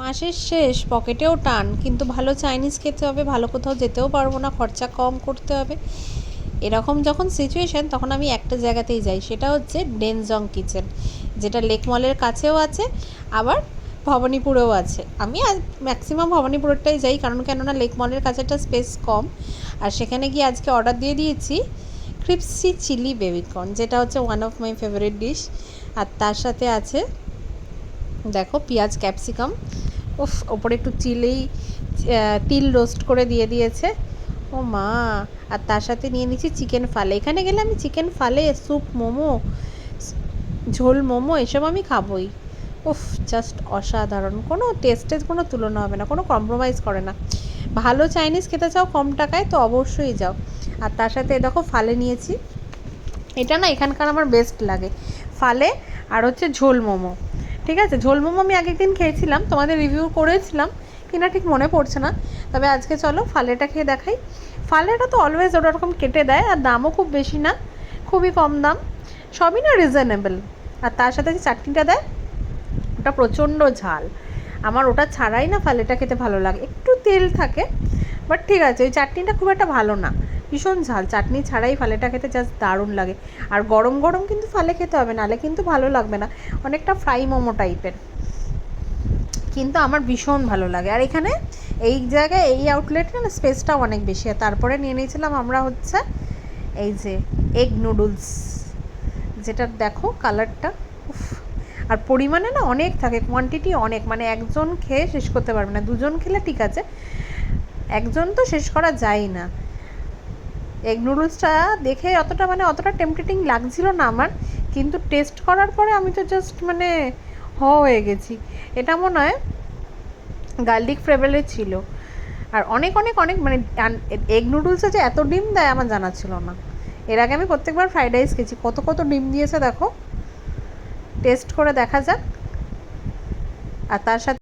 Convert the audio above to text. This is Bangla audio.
মাসের শেষ, পকেটেও টান, কিন্তু ভালো চাইনিজ খেতে হবে, ভালো কোথাও যেতেও পারবো না, খরচা কম করতে হবে। এরকম যখন সিচুয়েশান তখন আমি একটা জায়গাতেই যাই, সেটা হচ্ছে ডেনজং কিচেন, যেটা লেক মলের কাছেও আছে, আবার ভবানীপুরেও আছে। আমি ম্যাক্সিমাম ভবানীপুরেরটাই যাই, কারণ কেননা লেক মলের কাছে একটা স্পেস কম। আর সেখানে গিয়ে আজকে অর্ডার দিয়ে দিয়েছি ক্রিপসি চিলি বেবিকর্ন, যেটা হচ্ছে one of my favourite dish. আর তার সাথে আছে দেখো পেঁয়াজ ক্যাপসিকাম, উফ, ওপরে একটু তিল রোস্ট করে দিয়ে দিয়েছে, ও মা। আর তার সাথে নিয়ে নিচ্ছি চিকেন ফালে। এখানে গেলে আমি চিকেন ফালে, স্যুপ, মোমো, ঝোল মোমো এসব আমি খাবই। উফ, জাস্ট অসাধারণ, কোনো টেস্টের কোনো তুলনা হবে না, কোনো কম্প্রোমাইজ করে না। ভালো চাইনিজ খেতে চাও কম টাকায় তো অবশ্যই যাও। আর তার সাথে দেখো ফালে নিয়েছি, এটা না এখানকার আমার বেস্ট লাগে, ফালে আর হচ্ছে ঝোল মোমো। ঠিক আছে, ঝোল মোমো আমি আগের দিন খেয়েছিলাম, তোমাদের রিভিউ করেছিলাম কিনা ঠিক মনে পড়ছে না, তবে আজকে চলো ফালেটা খেয়ে দেখাই। ফালেটা তো অলওয়েজ ওরকম কেটে দেয়, আর দামও খুব বেশি না, খুবই কম দাম, সবই না রিজনেবল। আর তার সাথে যে চাটনিটা দেয় ওটা প্রচণ্ড ঝাল, আমার ওটা ছাড়াই না ফালেটা খেতে ভালো লাগে, একটু তেল থাকে বাট ঠিক আছে, ওই চাটনিটা খুব একটা ভালো না, ভীষণ ঝাল, চাটনি ছাড়াই ফালেটা খেতে জাস্ট দারুণ লাগে। আর গরম গরম কিন্তু ফালে খেতে হবে, নাহলে কিন্তু ভালো লাগবে না, অনেকটা ফ্রাই মোমো টাইপের, কিন্তু আমার ভীষণ ভালো লাগে। আর এখানে এই জায়গায় এই আউটলেটে না স্পেসটাও অনেক বেশি। আর তারপরে নিয়ে নিয়েছিলাম আমরা হচ্ছে এই যে এগ নুডলস, যেটা দেখো কালারটা, উফ, আর পরিমাণে না অনেক থাকে, কোয়ান্টিটি অনেক, মানে একজন খেয়ে শেষ করতে পারবে না, দুজন খেলে ঠিক আছে, একজন তো শেষ করা যায় না। এগ নুডলসটা দেখে অতটা টেম্পটেটিং লাগছিল না আমার, কিন্তু টেস্ট করার পরে আমি তো জাস্ট মানে হয়ে গেছি। এটা মনে হয় গার্লিক ফ্লেভারের ছিল। আর অনেক অনেক অনেক মানে এগ নুডলসে যে এত ডিম দেয় আমার জানা ছিল না। এর আগে আমি প্রত্যেকবার ফ্রাইড রাইস খেয়েছি, কত কত ডিম দিয়েছে দেখো, টেস্ট করে দেখা যাক। আর তার সাথে